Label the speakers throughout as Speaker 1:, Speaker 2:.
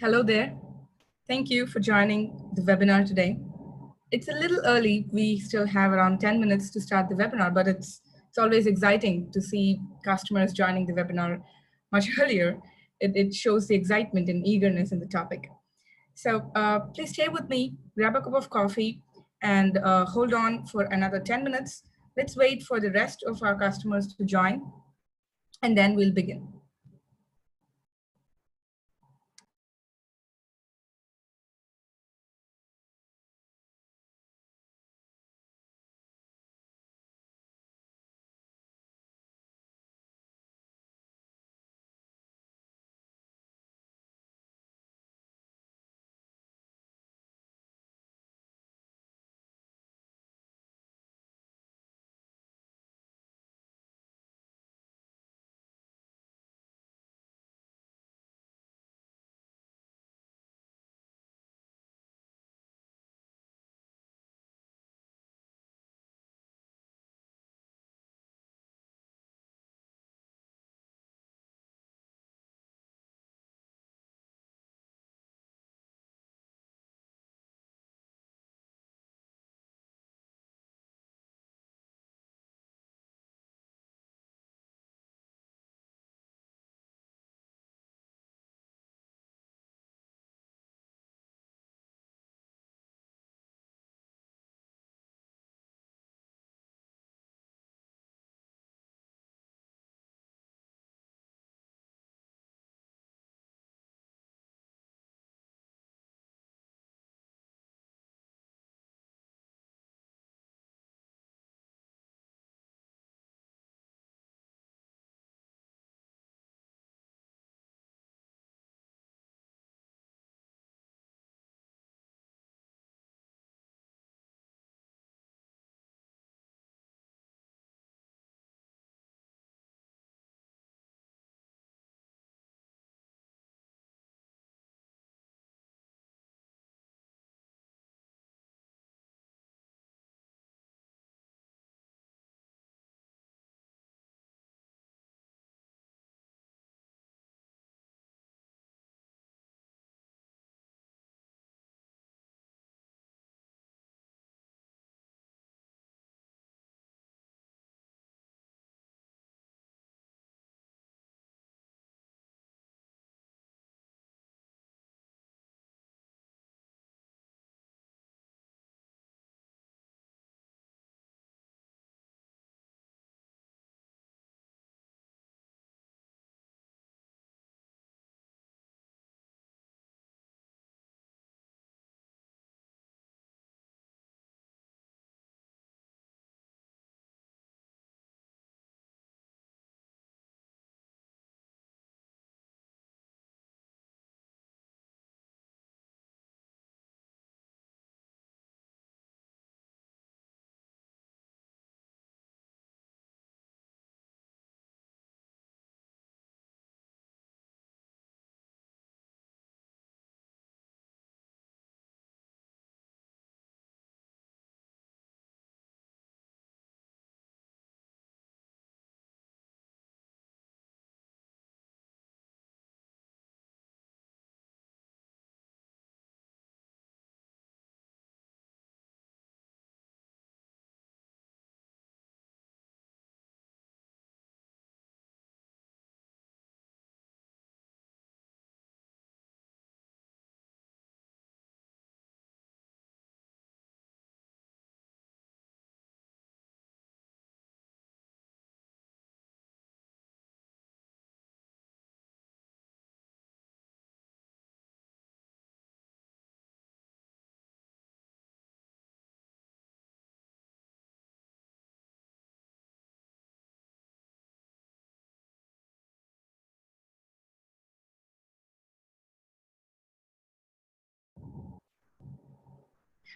Speaker 1: Hello there. Thank you for joining the webinar today. It's a little early. We still have around 10 minutes to start the webinar, but it's always exciting to see customers joining the webinar much earlier. It shows the excitement and eagerness in the topic. So please stay with me, grab a cup of coffee, and hold on for another 10 minutes. Let's wait for the rest of our customers to join, and then we'll begin.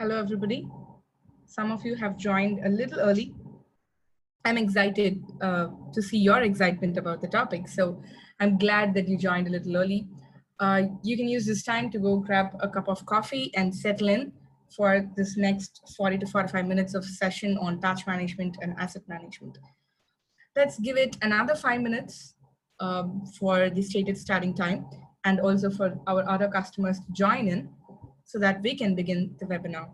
Speaker 1: Hello, everybody. Some of you have joined a little early. I'm excited to see your excitement about the topic. So I'm glad that you joined a little early. You can use this time to go grab a cup of coffee and settle in for this next 40 to 45 minutes of session on touch management and asset management. Let's give it another 5 minutes for the stated starting time. and also for our other customers to join in so that we can begin the webinar.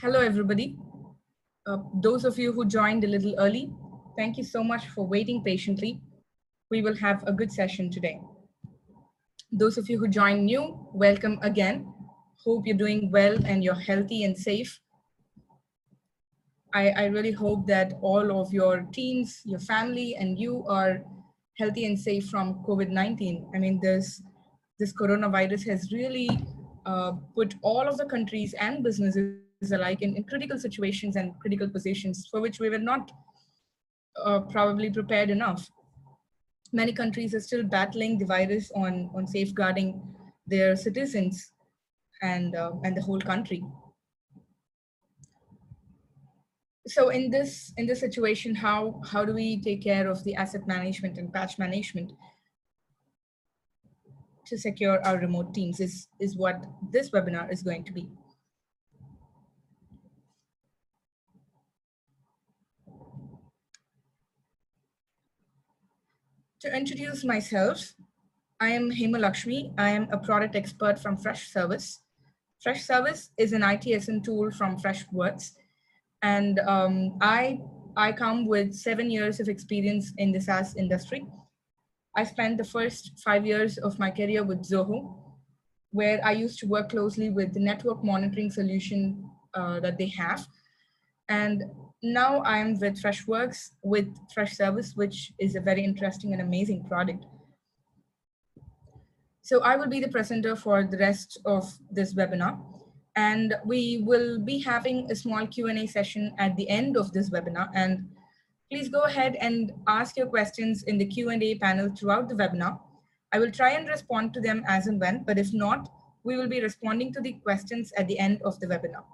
Speaker 1: Hello, everybody. Those of you who joined a little early, thank you so much for waiting patiently. We will have a good session today. Those of you who joined new, welcome again. Hope you're doing well and you're healthy and safe. I really hope that all of your teams, your family, and you are healthy and safe from COVID-19. I mean, this coronavirus has really put all of the countries and businesses alike in critical situations and critical positions for which we were not probably prepared enough. Many countries are still battling the virus on safeguarding their citizens and the whole country. So in this situation, how do we take care of the asset management and patch management to secure our remote teams is what this webinar is going to be. To introduce myself, I am Hema Lakshmi. I am a product expert from Fresh Service. Fresh Service is an ITSM tool from Freshworks, and I come with 7 years of experience in the SaaS industry. I spent the first 5 years of my career with Zoho, where I used to work closely with the network monitoring solution that they have. And now I'm with Freshworks with Fresh Service, which is a very interesting and amazing product. So I will be the presenter for the rest of this webinar. And we will be having a small Q&A session at the end of this webinar. And please go ahead and ask your questions in the Q&A panel throughout the webinar. I will try and respond to them as and when, but if not, we will be responding to the questions at the end of the webinar.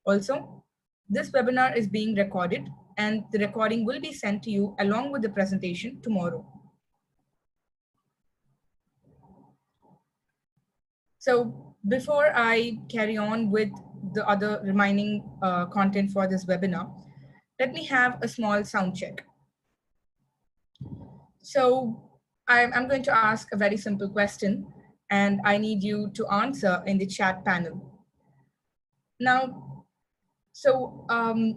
Speaker 1: Also, this webinar is being recorded and the recording will be sent to you along with the presentation tomorrow. So before I carry on with the other remaining content for this webinar, let me have a small sound check. So I'm going to ask a very simple question and I need you to answer in the chat panel. Now,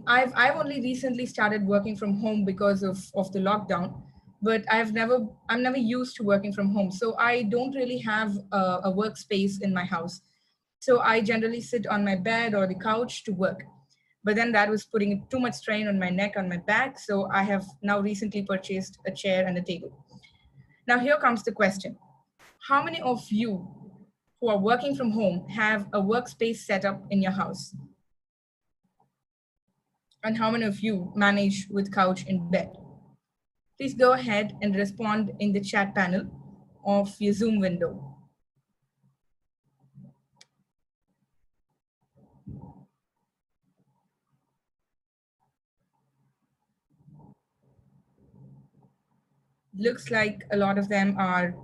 Speaker 1: I've only recently started working from home because of the lockdown, but I'm never used to working from home. So I don't really have a workspace in my house. So I generally sit on my bed or the couch to work. But then that was putting too much strain on my neck, on my back. So I have now recently purchased a chair and a table. Now here comes the question. How many of you who are working from home have a workspace set up in your house? And how many of you manage with couch and bed? Please go ahead and respond in the chat panel of your Zoom window. Looks like a lot of them are,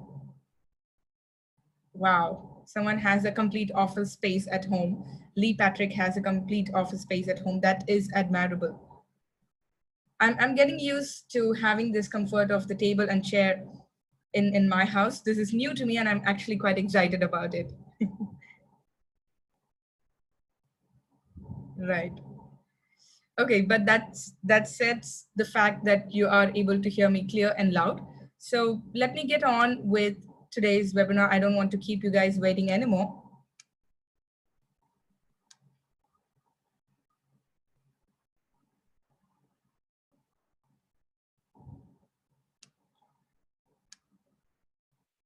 Speaker 1: wow, someone has a complete office space at home. Lee Patrick has a complete office space at home. That is admirable. I'm getting used to having this comfort of the table and chair in my house. This is new to me and I'm actually quite excited about it. Right. Okay, but that sets the fact that you are able to hear me clear and loud. So let me get on with today's webinar. I don't want to keep you guys waiting anymore.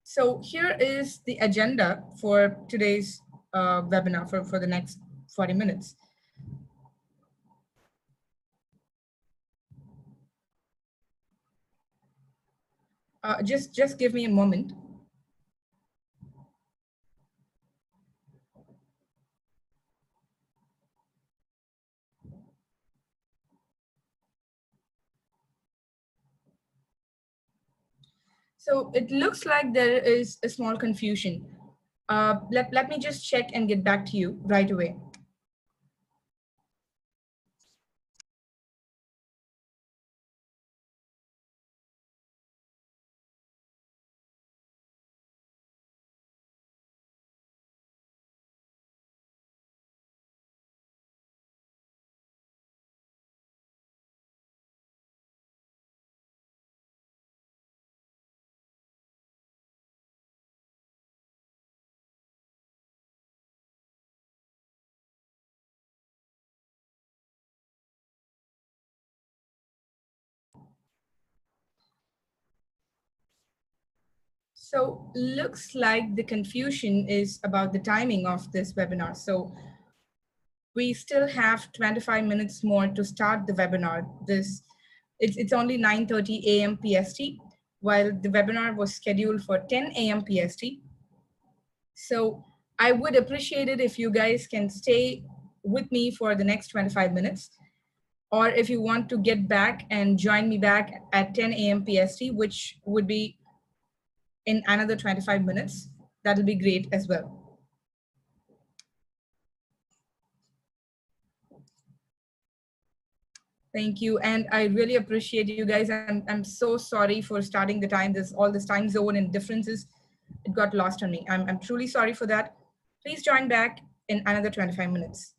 Speaker 1: So here is the agenda for today's webinar for the next 40 minutes. Just give me a moment. So it looks like there is a small confusion. Let me just check and get back to you right away. So looks like the confusion is about the timing of this webinar. So we still have 25 minutes more to start the webinar. It's only 9:30 a.m. PST, while the webinar was scheduled for 10 a.m. PST. So I would appreciate it if you guys can stay with me for the next 25 minutes. Or if you want to get back and join me back at 10 a.m. PST, which would be in another 25 minutes, that'll be great as well. Thank you. And I really appreciate you guys. I'm so sorry for starting the time, all this time zone and differences. It got lost on me. I'm truly sorry for that. Please join back in another 25 minutes.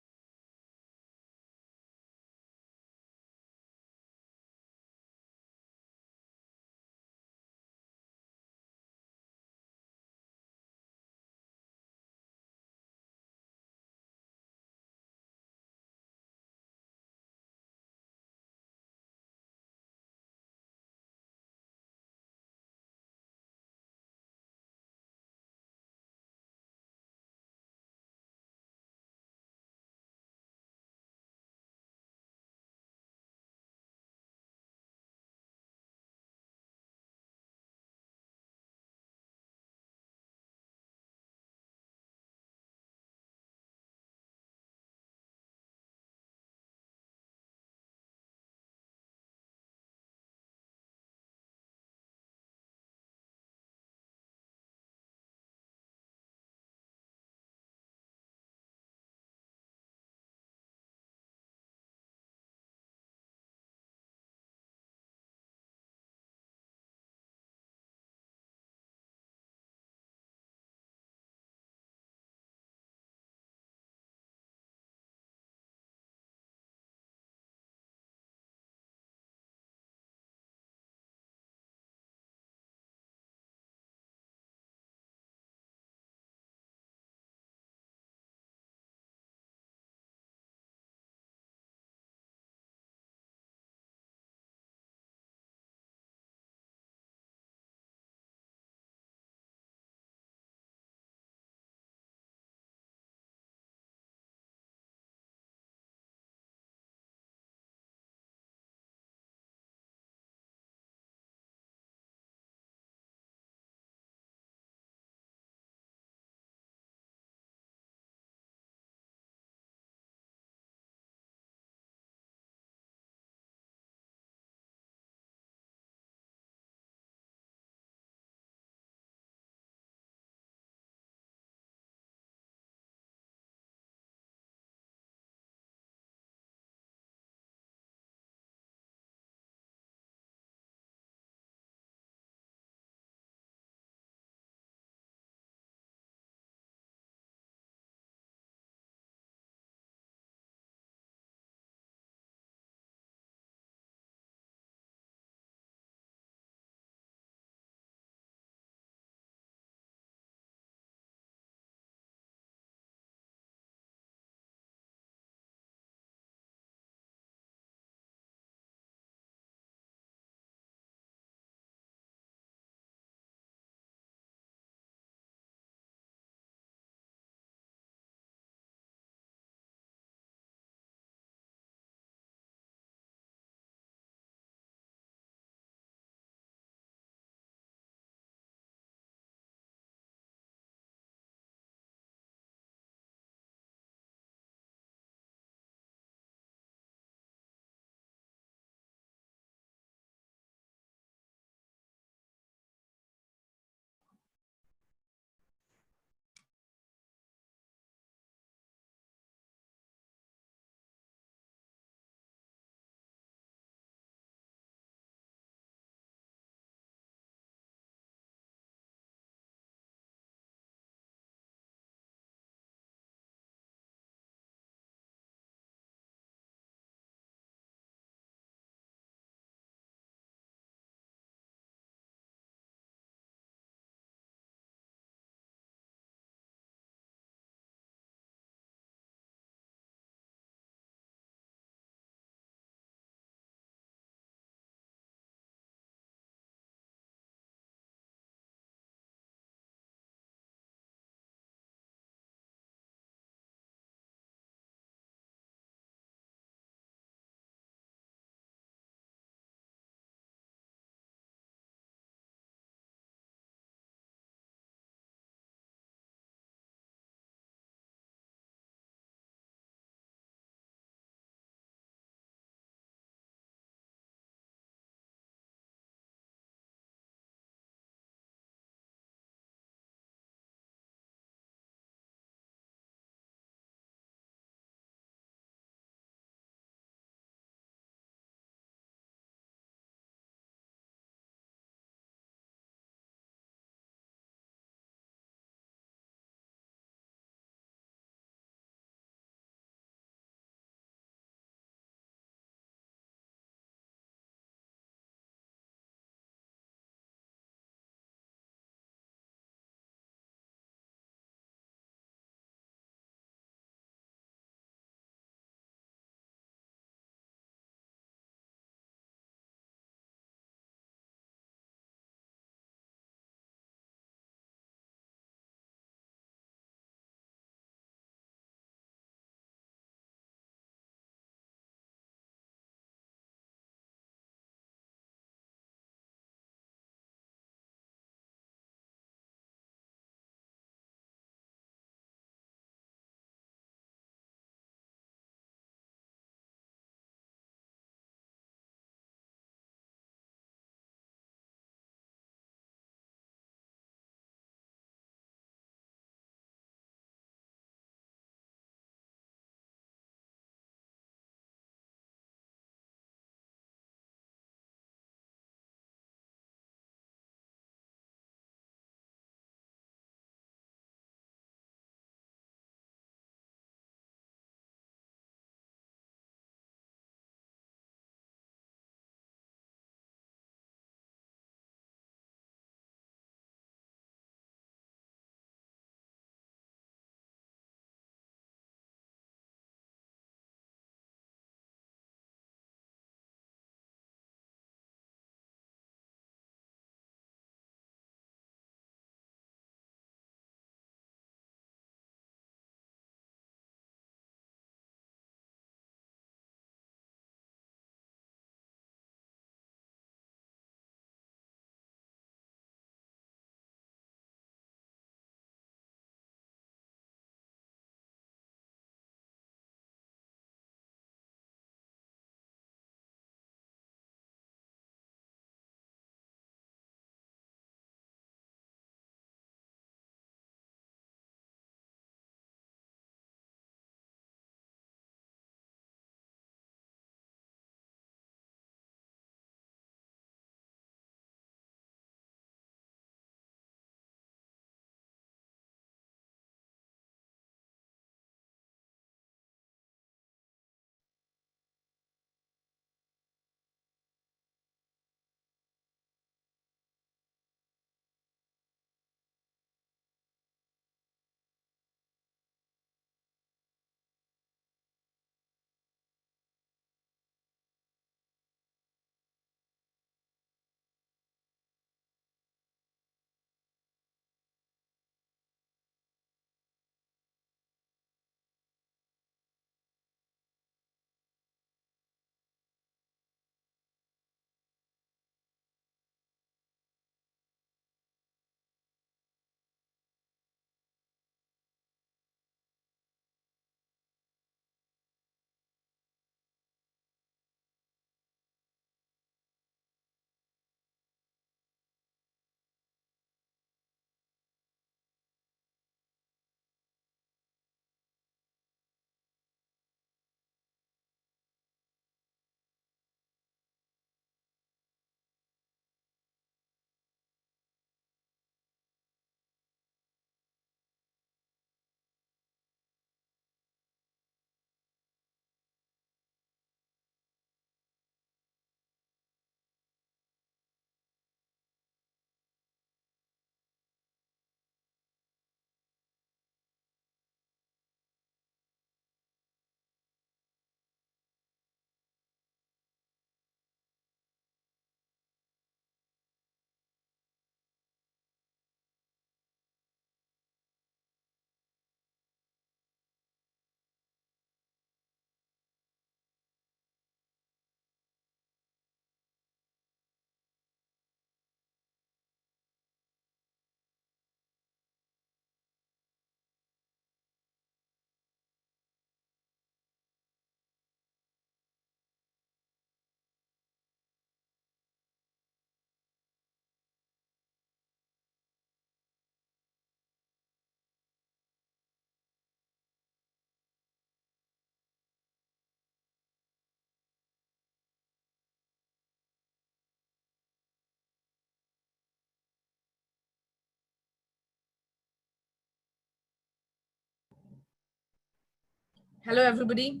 Speaker 1: Hello, everybody.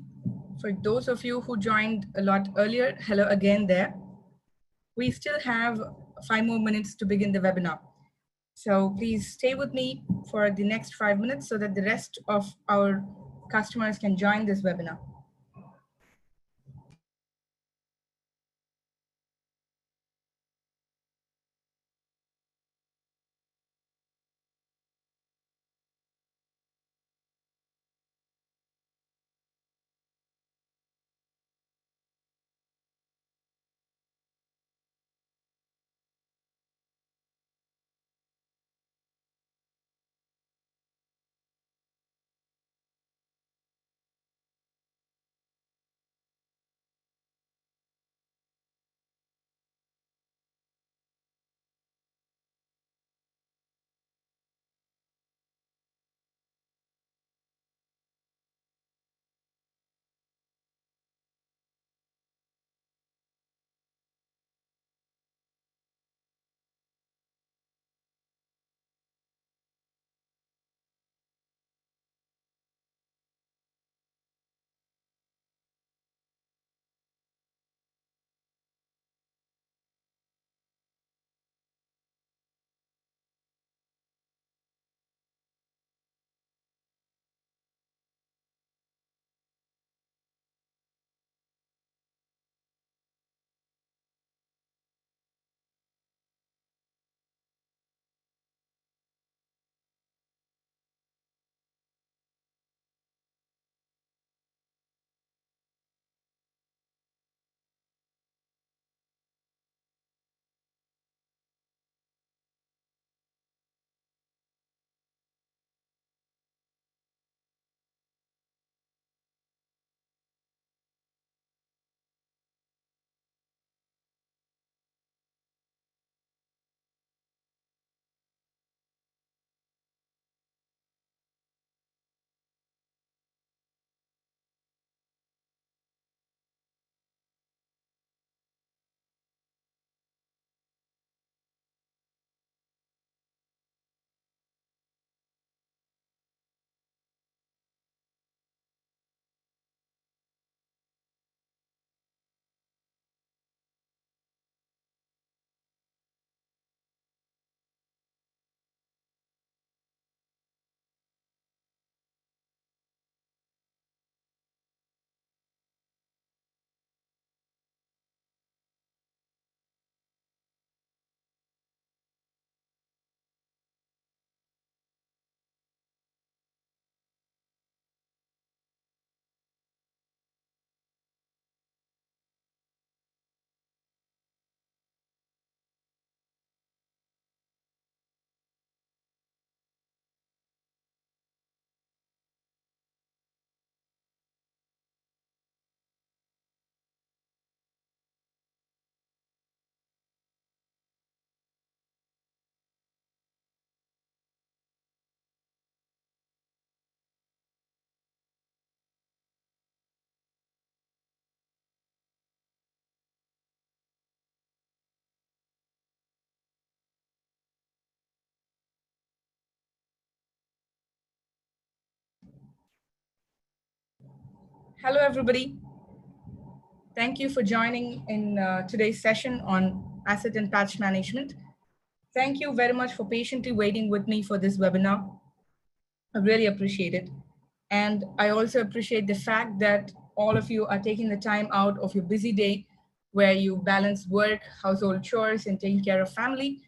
Speaker 1: For those of you who joined a lot earlier, hello again there. We still have 5 more minutes to begin the webinar. So please stay with me for the next 5 minutes so that the rest of our customers can join this webinar. Hello, everybody. Thank you for joining in today's session on asset and patch management. Thank you very much for patiently waiting with me for this webinar. I really appreciate it. And I also appreciate the fact that all of you are taking the time out of your busy day where you balance work, household chores, and taking care of family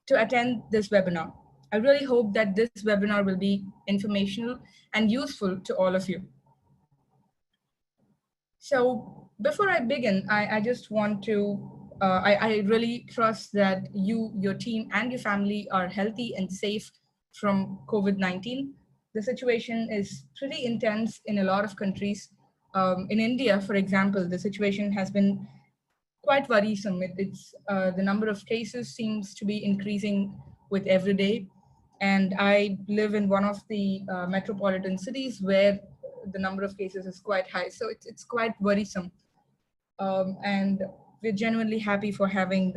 Speaker 1: to attend this webinar. I really hope that this webinar will be informational and useful to all of you. So before I begin, I just want to, I really trust that you, your team, and your family are healthy and safe from COVID-19. The situation is pretty intense in a lot of countries. In India, for example, the situation has been quite worrisome. The number of cases seems to be increasing with every day. And I live in one of the metropolitan cities where the number of cases is quite high. So it's quite worrisome. And we're genuinely happy for having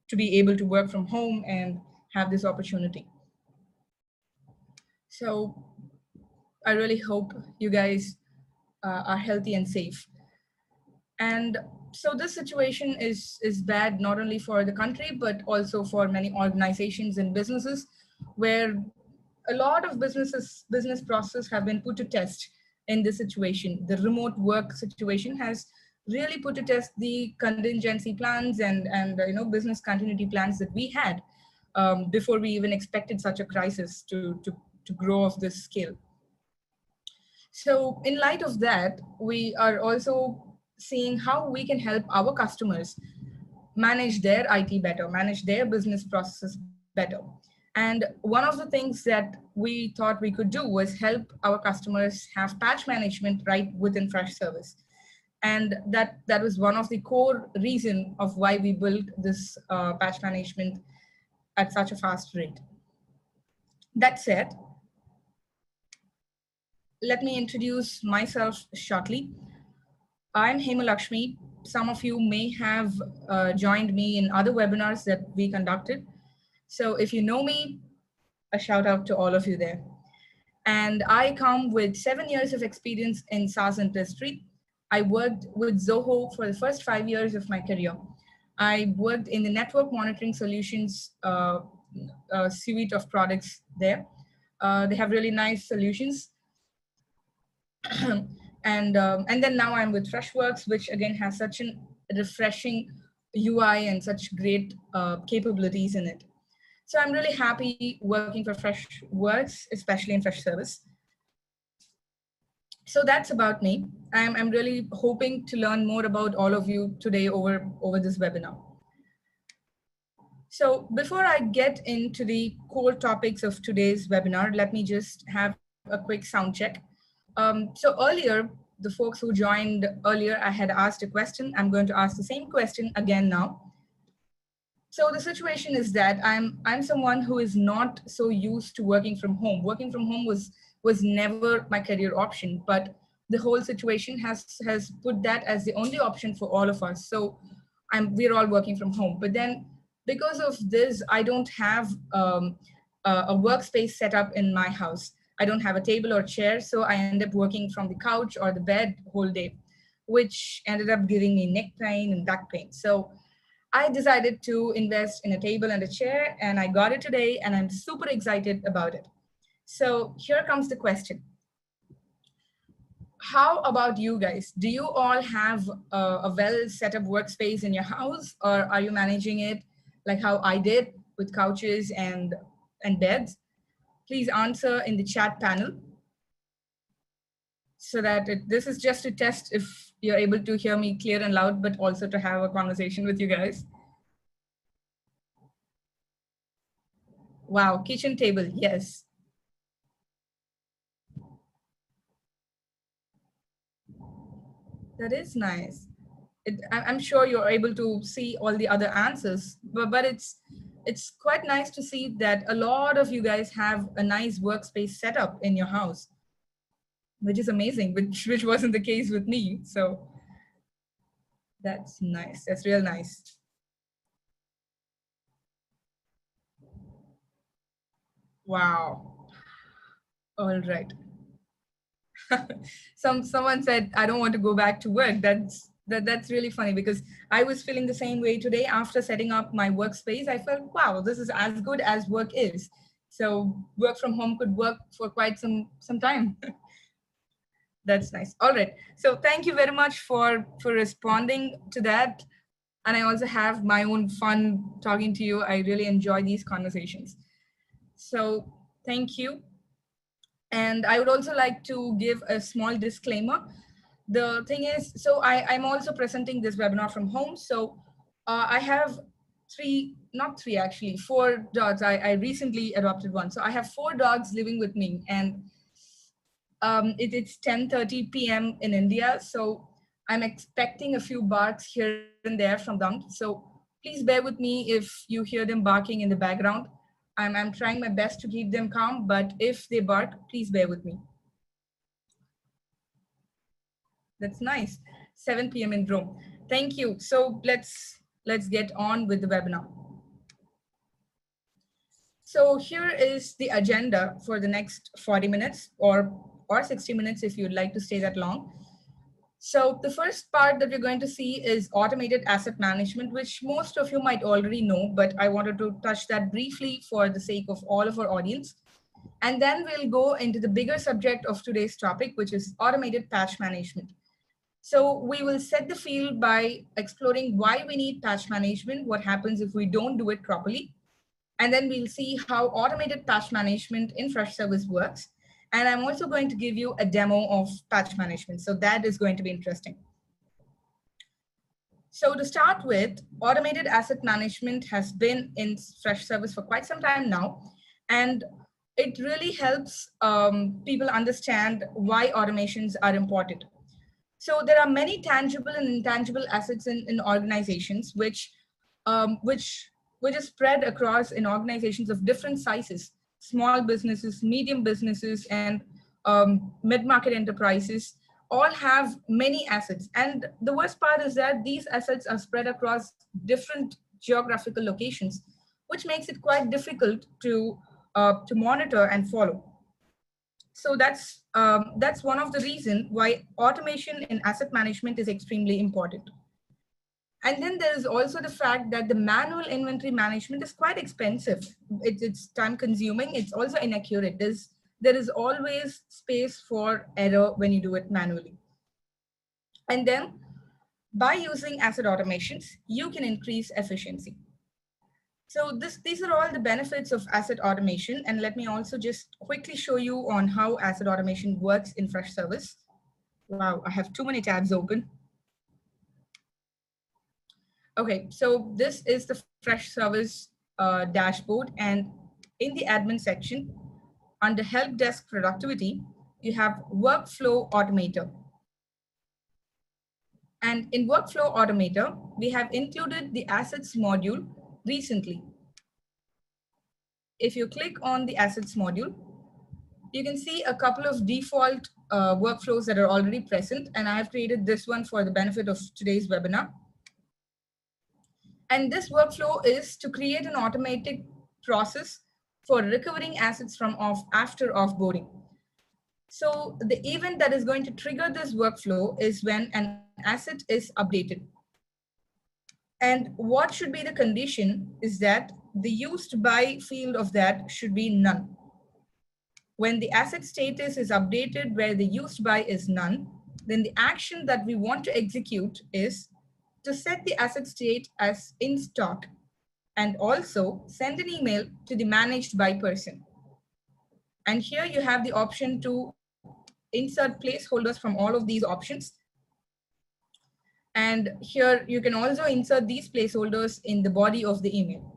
Speaker 1: to be able to work from home and have this opportunity. So I really hope you guys are healthy and safe. And so this situation is bad not only for the country, but also for many organizations and businesses, where a lot of business processes have been put to test in this situation. The remote work situation has really put to test the contingency plans and business continuity plans that we had before we even expected such a crisis to grow of this scale. So in light of that, we are also seeing how we can help our customers manage their IT better, manage their business processes better. And one of the things that we thought we could do was help our customers have patch management right within Freshservice. And that was one of the core reason of why we built this patch management at such a fast rate. That said, let me introduce myself shortly. I'm Hema Lakshmi. Some of you may have joined me in other webinars that we conducted. So if you know me, a shout out to all of you there. And I come with 7 years of experience in SaaS industry. I worked with Zoho for the first 5 years of my career. I worked in the network monitoring solutions suite of products there. They have really nice solutions. And then now I'm with Freshworks, which again has such a refreshing UI and such great capabilities in it. So I'm really happy working for Freshworks, especially in Freshservice. So that's about me. I'm really hoping to learn more about all of you today over this webinar. So before I get into the core topics of today's webinar, let me just have a quick sound check. So earlier, the folks who joined earlier, I had asked a question. I'm going to ask the same question again now. So the situation is that I'm someone who is not so used to working from home. Working from home was never my career option, but the whole situation has put that as the only option for all of us. So we're all working from home. But then because of this, I don't have a workspace set up in my house. I don't have a table or chair, so I end up working from the couch or the bed whole day, which ended up giving me neck pain and back pain. So I decided to invest in a table and a chair, and I got it today, and I'm super excited about it. So here comes the question. How about you guys? Do you all have a well set up workspace in your house, or are you managing it like how I did with couches and beds? Please answer in the chat panel so that this is just to test if you're able to hear me clear and loud, but also to have a conversation with you guys. Wow, kitchen table, yes. That is nice. I'm sure you're able to see all the other answers, but it's quite nice to see that a lot of you guys have a nice workspace setup in your house, which is amazing, which wasn't the case with me. So that's nice. That's real nice. Wow. All right. Someone said, I don't want to go back to work. That's really funny, because I was feeling the same way today after setting up my workspace. I felt, wow, this is as good as work is. So work from home could work for quite some time. That's nice. All right. So thank you very much for responding to that. And I also have my own fun talking to you. I really enjoy these conversations. So thank you. And I would also like to give a small disclaimer. The thing is, so I'm also presenting this webinar from home. So I have not three actually, 4 dogs. I recently adopted one. So I have 4 dogs living with me, and it's 10:30 p.m. in India. So I'm expecting a few barks here and there from them. So please bear with me if you hear them barking in the background. I'm trying my best to keep them calm, but if they bark, please bear with me. That's nice. 7 p.m. in Rome. Thank you. So let's get on with the webinar. So here is the agenda for the next 40 minutes or 60 minutes if you'd like to stay that long. So the first part that we're going to see is automated asset management, which most of you might already know, but I wanted to touch that briefly for the sake of all of our audience. And then we'll go into the bigger subject of today's topic, which is automated patch management. So we will set the field by exploring why we need patch management, what happens if we don't do it properly, and then we'll see how automated patch management in Freshservice works. And I'm also going to give you a demo of patch management. So that is going to be interesting. So to start with, automated asset management has been in Freshservice for quite some time now. And it really helps people understand why automations are important. So there are many tangible and intangible assets in organizations, which is spread across in organizations of different sizes, small businesses, medium businesses, and mid-market enterprises all have many assets. And the worst part is that these assets are spread across different geographical locations, which makes it quite difficult to monitor and follow. So that's one of the reasons why automation in asset management is extremely important. And then there is also the fact that the manual inventory management is quite expensive. It's time consuming. It's also inaccurate. There is always space for error when you do it manually. And then by using asset automations, you can increase efficiency. So these are all the benefits of asset automation. And let me also just quickly show you on how asset automation works in Freshservice. Wow, I have too many tabs open. Okay, so this is the Freshservice dashboard. And in the admin section, under Help Desk Productivity, you have Workflow Automator. And in Workflow Automator, we have included the Assets module recently. If you click on the Assets module, you can see a couple of default workflows that are already present. And I have created this one for the benefit of today's webinar. And this workflow is to create an automatic process for recovering assets from after offboarding. So the event that is going to trigger this workflow is when an asset is updated. And what should be the condition is that the used by field of that should be none. When the asset status is updated where the used by is none, then the action that we want to execute is to set the asset state as in stock and also send an email to the managed by person. And here you have the option to insert placeholders from all of these options. And here you can also insert these placeholders in the body of the email.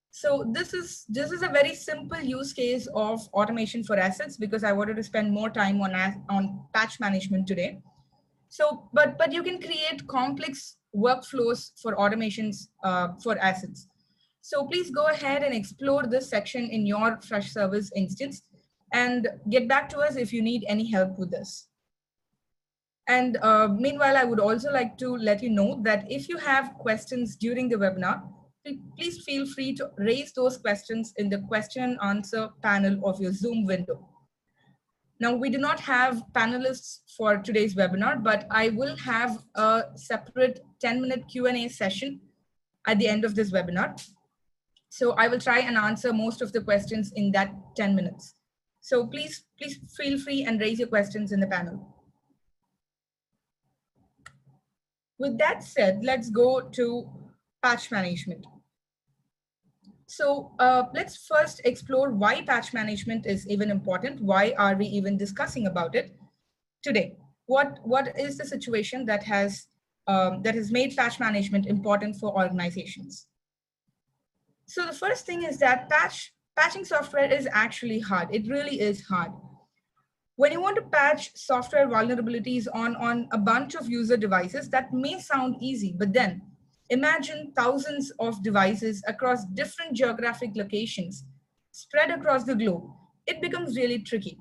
Speaker 1: So this is a very simple use case of automation for assets because I wanted to spend more time on patch management today. So, but you can create complex workflows for automations for assets. So please go ahead and explore this section in your Freshservice instance and get back to us if you need any help with this. And meanwhile, I would also like to let you know that if you have questions during the webinar, please feel free to raise those questions in the question and answer panel of your Zoom window. Now, we do not have panelists for today's webinar, but I will have a separate 10-minute Q&A session at the end of this webinar. So I will try and answer most of the questions in that 10 minutes. So please feel free and raise your questions in the panel. With that said, let's go to patch management. So let's first explore why patch management is even important. Why are we even discussing about it today? What is the situation that has made patch management important for organizations? So the first thing is that patching software is actually hard. It really is hard. When you want to patch software vulnerabilities on a bunch of user devices, that may sound easy, but then imagine thousands of devices across different geographic locations spread across the globe. It becomes really tricky.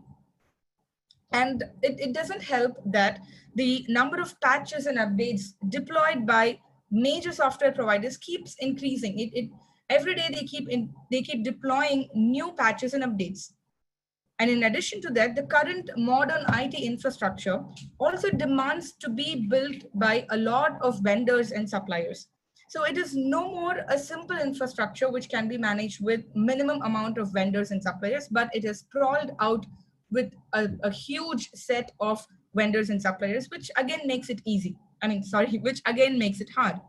Speaker 1: And it doesn't help that the number of patches and updates deployed by major software providers keeps increasing. Every day they keep deploying new patches and updates. And in addition to that, the current modern IT infrastructure also demands to be built by a lot of vendors and suppliers. So it is no more a simple infrastructure which can be managed with minimum amount of vendors and suppliers, but it is sprawled out with a huge set of vendors and suppliers, which again makes it easy. Which again makes it hard.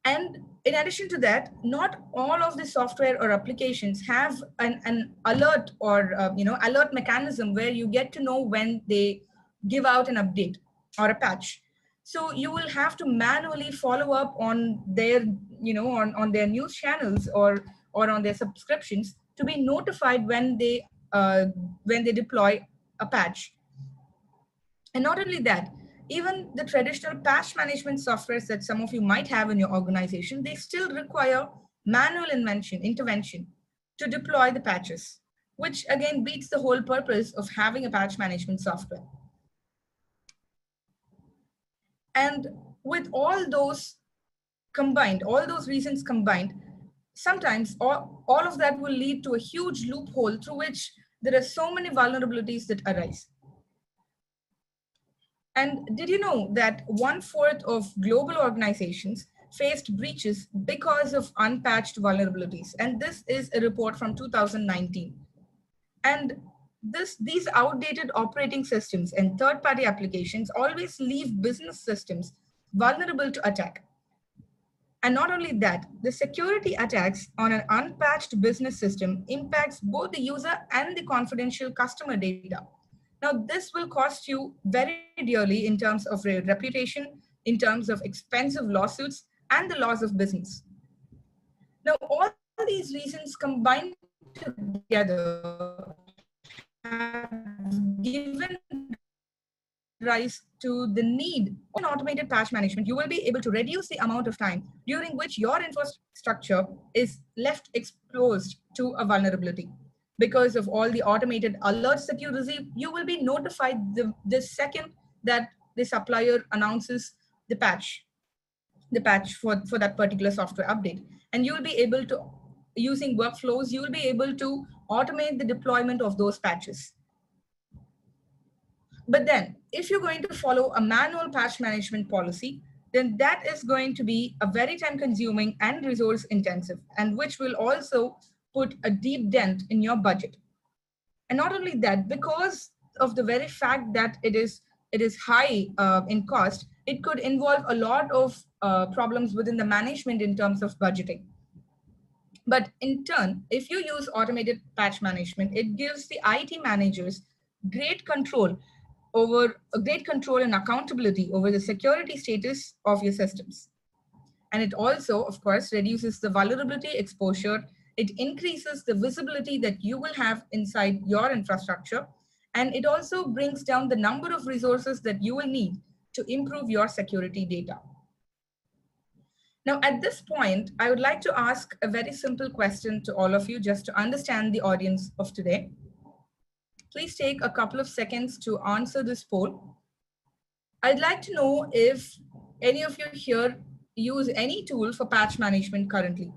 Speaker 1: And in addition to that, not all of the software or applications have an alert or alert mechanism where you get to know when they give out an update or a patch. So you will have to manually follow up on their, on their news channels or on their subscriptions to be notified when they deploy a patch. And not only that, even the traditional patch management softwares that some of you might have in your organization, they still require manual intervention to deploy the patches, which again beats the whole purpose of having a patch management software. And with all those combined, all those reasons combined, sometimes all of that will lead to a huge loophole through which there are so many vulnerabilities that arise. And did you know that 1/4 of global organizations faced breaches because of unpatched vulnerabilities? And this is a report from 2019. And these outdated operating systems and third-party applications always leave business systems vulnerable to attack. And not only that, the security attacks on an unpatched business system impacts both the user and the confidential customer data. Now, this will cost you very dearly in terms of reputation, in terms of expensive lawsuits, and the loss of business. Now, all these reasons combined together have given rise to the need of an automated patch management. You will be able to reduce the amount of time during which your infrastructure is left exposed to a vulnerability. Because of all the automated alerts that you receive, you will be notified the second that the supplier announces the patch for that particular software update. And you will be able to, using workflows, you will be able to automate the deployment of those patches. But then, if you're going to follow a manual patch management policy, then that is going to be a very time-consuming and resource-intensive, and which will also put a deep dent in your budget. And not only that, because of the very fact that it is high in cost, it could involve a lot of problems within the management in terms of budgeting. But in turn, if you use automated patch management, it gives the IT managers great control and accountability over the security status of your systems. And it also, of course, reduces the vulnerability exposure. It increases the visibility that you will have inside your infrastructure. And it also brings down the number of resources that you will need to improve your security data. Now, at this point, I would like to ask a very simple question to all of you just to understand the audience of today. Please take a couple of seconds to answer this poll. I'd like to know if any of you here use any tool for patch management currently.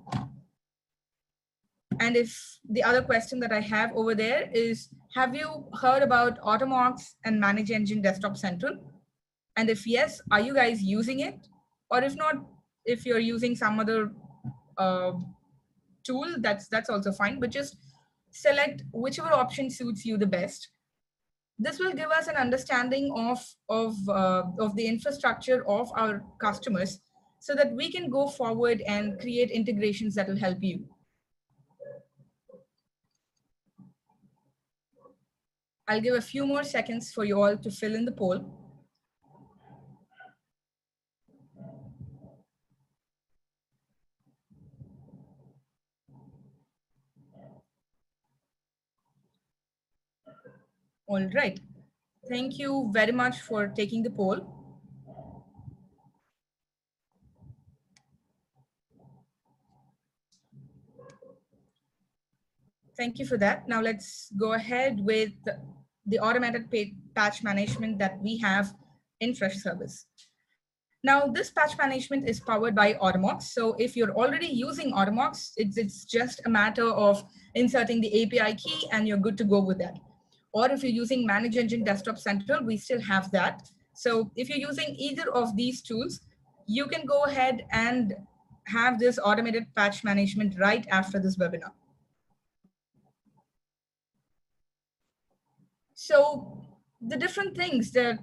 Speaker 1: And if the other question that I have over there is, have you heard about Automox and Manage Engine Desktop Central? And if yes, are you guys using it? Or if not, if you're using some other tool, that's also fine, but just select whichever option suits you the best. This will give us an understanding of the infrastructure of our customers so that we can go forward and create integrations that will help you. I'll give a few more seconds for you all to fill in the poll. All right. Thank you very much for taking the poll. Thank you for that. Now let's go ahead with the automated patch management that we have in Fresh Service. Now, this patch management is powered by Automox. So if you're already using Automox, it's just a matter of inserting the API key and you're good to go with that. Or if you're using Manage Engine Desktop Central, we still have that. So if you're using either of these tools, you can go ahead and have this automated patch management right after this webinar. So the different things that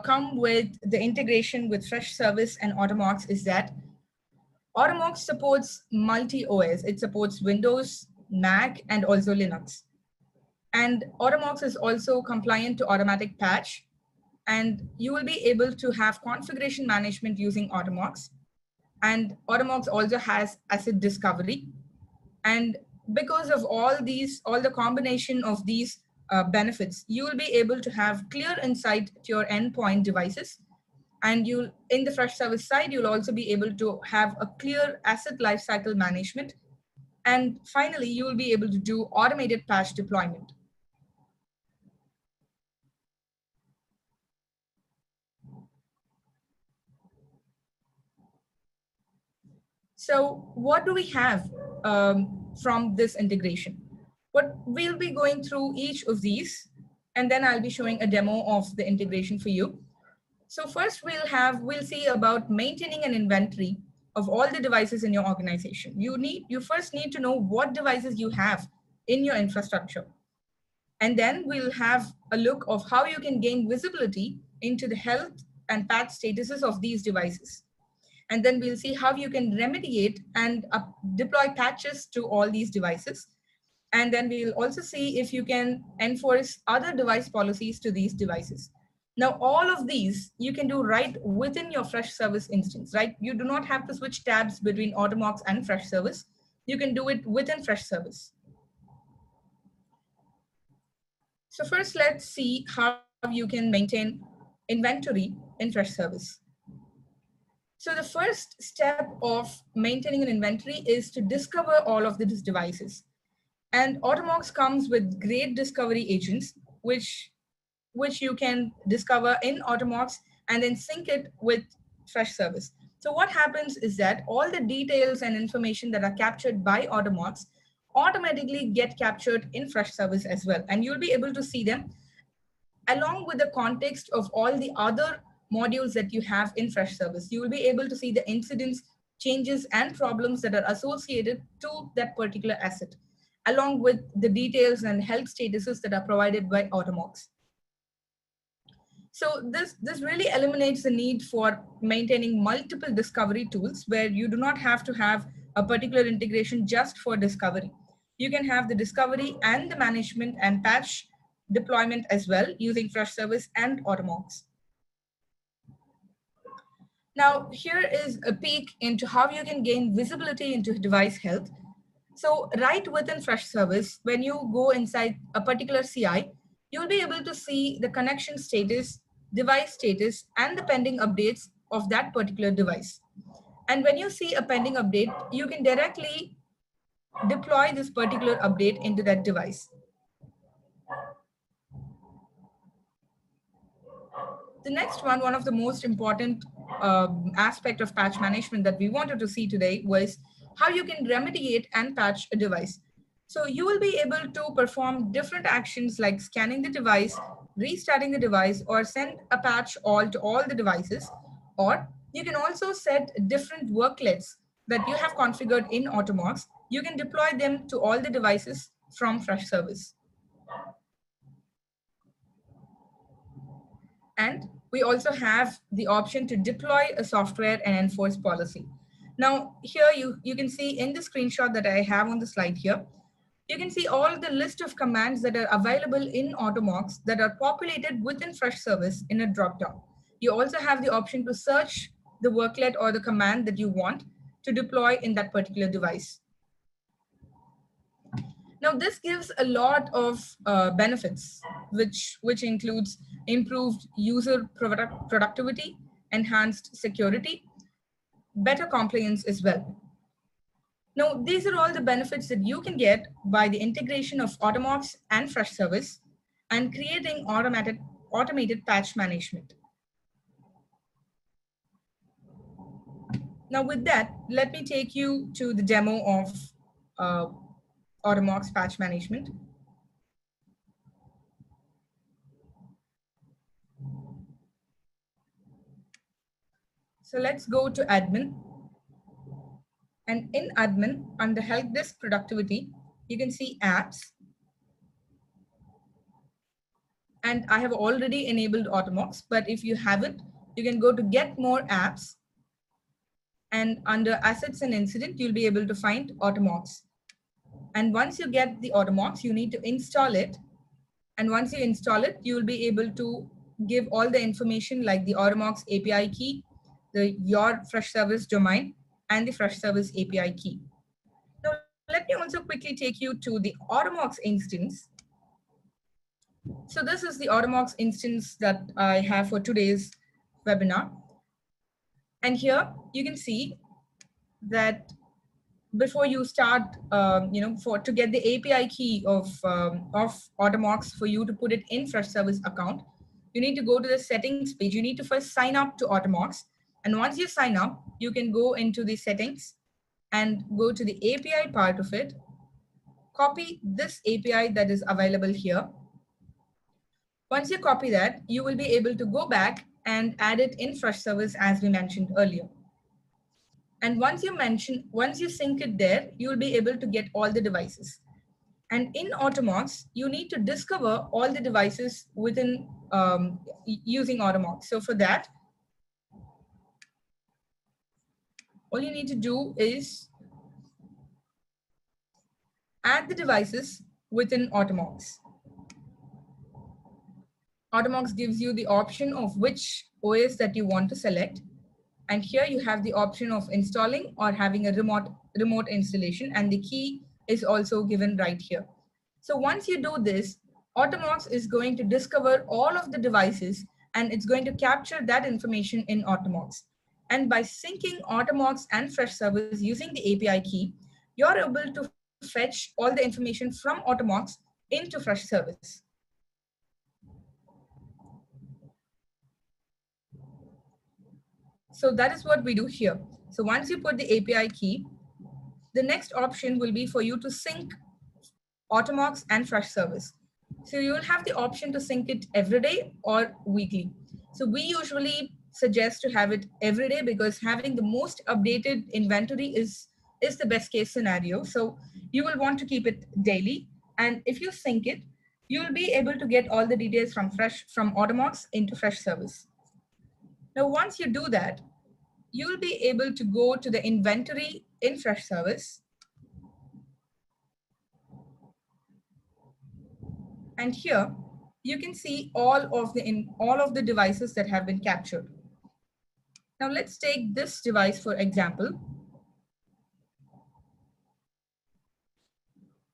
Speaker 1: come with the integration with Freshservice and Automox is that Automox supports multi-OS. It supports Windows, Mac, and also Linux. And Automox is also compliant to automatic patch. And you will be able to have configuration management using Automox. And Automox also has asset discovery. And because of all the combination of these benefits, you will be able to have clear insight to your endpoint devices. And in the Freshservice side, you'll also be able to have a clear asset lifecycle management. And finally, you will be able to do automated patch deployment. So what do we have from this integration? What we'll be going through each of these, and then I'll be showing a demo of the integration for you. So first we'll see about maintaining an inventory of all the devices in your organization. You first need to know what devices you have in your infrastructure. And then we'll have a look of how you can gain visibility into the health and patch statuses of these devices. And then we'll see how you can remediate and deploy patches to all these devices. And then we'll also see if you can enforce other device policies to these devices. Now, all of these you can do right within your Freshservice instance, right? You do not have to switch tabs between Automox and Freshservice. You can do it within Freshservice. So first, let's see how you can maintain inventory in Freshservice. So the first step of maintaining an inventory is to discover all of these devices. And Automox comes with great discovery agents, which you can discover in Automox and then sync it with Freshservice. So what happens is that all the details and information that are captured by Automox automatically get captured in Freshservice as well. And you'll be able to see them along with the context of all the other modules that you have in Freshservice. You will be able to see the incidents, changes, and problems that are associated to that particular asset, along with the details and health statuses that are provided by Automox. So this really eliminates the need for maintaining multiple discovery tools where you do not have to have a particular integration just for discovery. You can have the discovery and the management and patch deployment as well using Freshservice and Automox. Now, here is a peek into how you can gain visibility into device health. So right within Freshservice, when you go inside a particular CI, you'll be able to see the connection status, device status, and the pending updates of that particular device. And when you see a pending update, you can directly deploy this particular update into that device. The next one of the most important aspect of patch management that we wanted to see today was how you can remediate and patch a device. So you will be able to perform different actions like scanning the device, restarting the device, or send a patch to all the devices. Or you can also set different worklets that you have configured in Automox. You can deploy them to all the devices from Freshservice. And we also have the option to deploy a software and enforce policy. Now, here you can see in the screenshot that I have on the slide here, you can see all the list of commands that are available in Automox that are populated within Freshservice in a dropdown. You also have the option to search the worklet or the command that you want to deploy in that particular device. Now, this gives a lot of benefits, which includes improved user productivity, enhanced security, better compliance as well. Now, these are all the benefits that you can get by the integration of Automox and Freshservice and creating automated patch management. Now with that, let me take you to the demo of uh, Automox patch management. So let's go to admin. And in admin, under help desk productivity, you can see apps. And I have already enabled Automox, but if you haven't, you can go to get more apps. And under assets and incident, you'll be able to find Automox. And once you get the Automox, you need to install it. And once you install it, you will be able to give all the information like the Automox API key, your fresh service domain, and the fresh service API key. Now, let me also quickly take you to the Automox instance. So this is the Automox instance that I have for today's webinar. And here you can see that before you start, to get the API key of Automox for you to put it in fresh service account, you need to go to the settings page. You need to first sign up to Automox. And once you sign up, you can go into the settings and go to the API part of it. Copy this API that is available here. Once you copy that, you will be able to go back and add it in fresh service as we mentioned earlier. And once you sync it there, you will be able to get all the devices. And in Automox, you need to discover all the devices within using Automox. So for that, all you need to do is add the devices within Automox. Automox gives you the option of which OS that you want to select. And here you have the option of installing or having a remote installation, and the key is also given right here. So once you do this, Automox is going to discover all of the devices and it's going to capture that information in Automox. And by syncing Automox and fresh service using the API key, you're able to fetch all the information from Automox into fresh service. So that is what we do here. So once you put the API key, the next option will be for you to sync Automox and fresh service. So you will have the option to sync it every day or weekly. So we usually suggest to have it every day because having the most updated inventory is the best case scenario. So you will want to keep it daily. And if you sync it, you will be able to get all the details from Automox into fresh service. Now, once you do that, you will be able to go to the inventory in fresh service. And here you can see all of the devices that have been captured. Now let's take this device for example.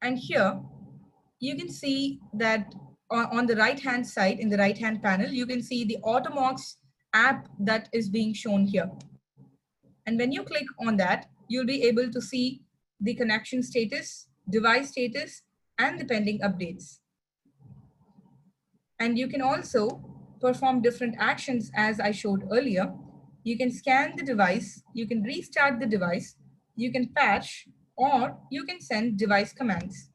Speaker 1: And here you can see that on the right hand side, in the right hand panel, you can see the Automox app that is being shown here. And when you click on that, you'll be able to see the connection status, device status, and the pending updates. And you can also perform different actions as I showed earlier. You can scan the device, you can restart the device, you can patch, or you can send device commands.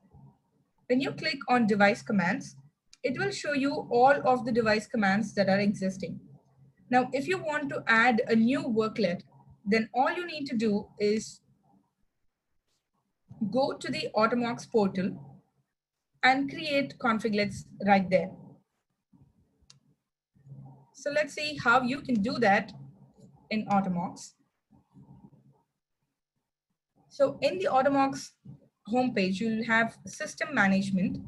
Speaker 1: When you click on device commands, it will show you all of the device commands that are existing. Now, if you want to add a new worklet, then all you need to do is go to the Automox portal and create configlets right there. So let's see how you can do that in Automox. So in the Automox homepage, you'll have system management.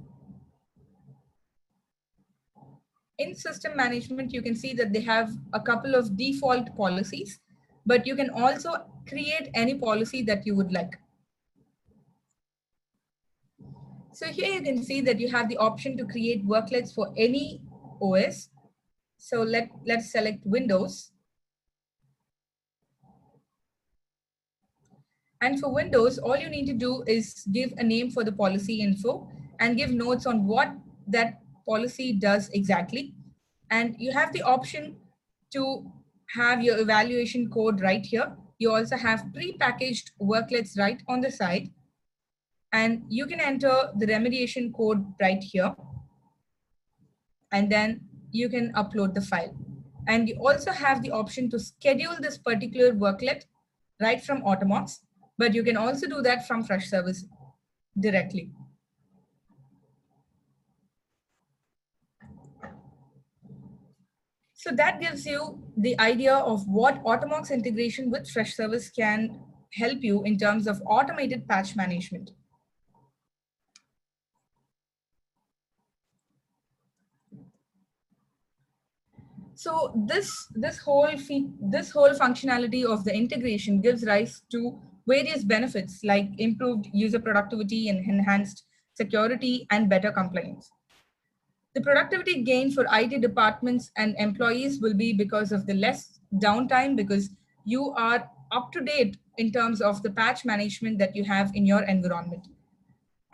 Speaker 1: In system management, you can see that they have a couple of default policies, but you can also create any policy that you would like. So here you can see that you have the option to create worklets for any OS. So let's select Windows. And for Windows, all you need to do is give a name for the policy info and give notes on what that policy does exactly. And you have the option to have your evaluation code right here. You also have pre-packaged worklets right on the side, and you can enter the remediation code right here, and then you can upload the file. And you also have the option to schedule this particular worklet right from Automox, but you can also do that from Fresh Service directly. So that gives you the idea of what Automox integration with Fresh Service can help you in terms of automated patch management. So this whole functionality of the integration gives rise to various benefits like improved user productivity and enhanced security and better compliance. The productivity gain for IT departments and employees will be because of the less downtime, because you are up to date in terms of the patch management that you have in your environment.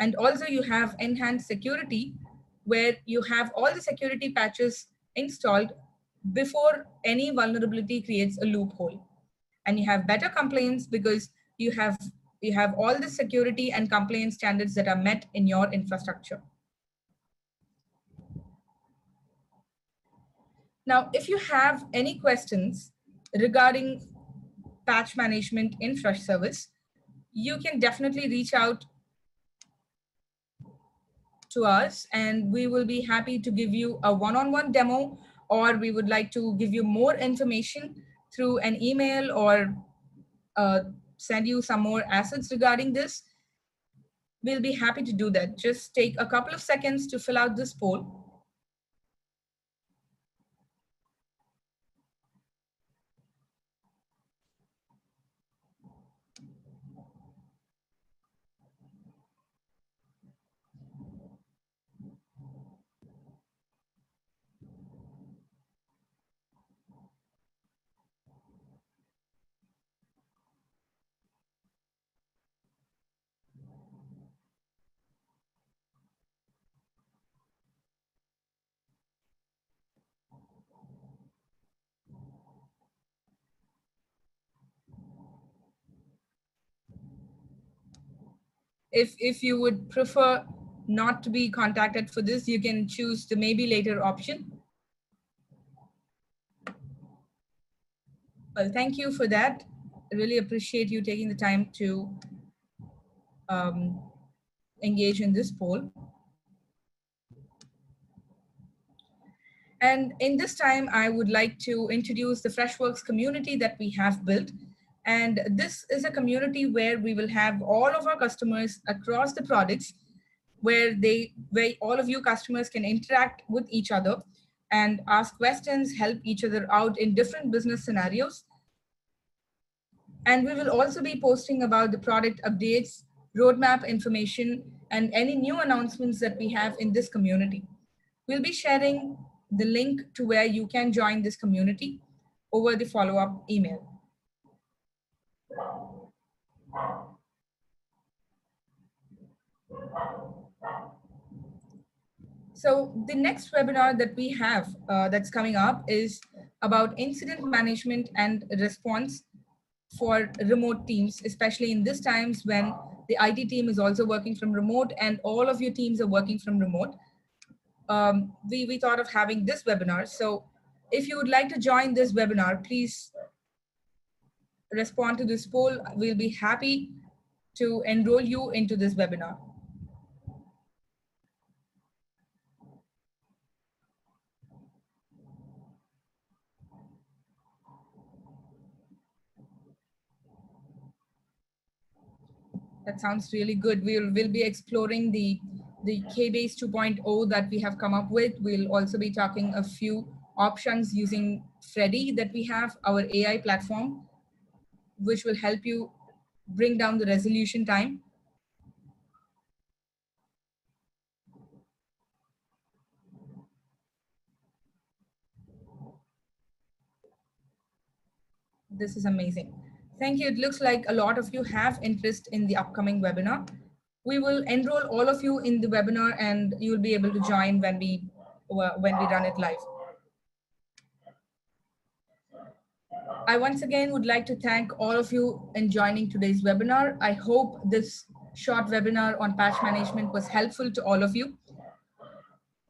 Speaker 1: And also you have enhanced security, where you have all the security patches installed before any vulnerability creates a loophole. And you have better compliance because you have all the security and compliance standards that are met in your infrastructure. Now, if you have any questions regarding patch management in Fresh Service, you can definitely reach out to us and we will be happy to give you a one-on-one demo, or we would like to give you more information through an email or send you some more assets regarding this. We'll be happy to do that. Just take a couple of seconds to fill out this poll. If you would prefer not to be contacted for this, you can choose the maybe later option. Well, thank you for that. I really appreciate you taking the time to engage in this poll. And in this time, I would like to introduce the Freshworks community that we have built. And this is a community where we will have all of our customers across the products, where all of you customers can interact with each other and ask questions, help each other out in different business scenarios. And we will also be posting about the product updates, roadmap information, and any new announcements that we have in this community. We'll be sharing the link to where you can join this community over the follow-up email. So the next webinar that we have that's coming up is about incident management and response for remote teams, especially in these times when the IT team is also working from remote and all of your teams are working from remote. We thought of having this webinar. So if you would like to join this webinar, please respond to this poll. We'll be happy to enroll you into this webinar. That sounds really good. We'll be exploring the K-Base 2.0 that we have come up with. We'll also be talking a few options using Freddy that we have, our AI platform, which will help you bring down the resolution time. This is amazing. Thank you. It looks like a lot of you have interest in the upcoming webinar. We will enroll all of you in the webinar and you'll be able to join when we run it live. I once again would like to thank all of you in joining today's webinar. I hope this short webinar on patch management was helpful to all of you.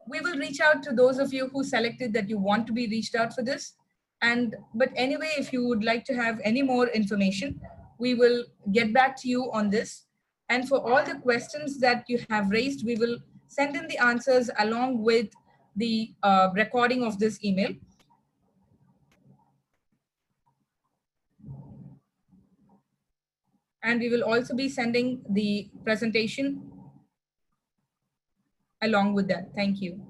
Speaker 1: We will reach out to those of you who selected that you want to be reached out for this. But anyway, if you would like to have any more information, we will get back to you on this. And for all the questions that you have raised, we will send in the answers along with the recording of this email. And we will also be sending the presentation along with that. Thank you.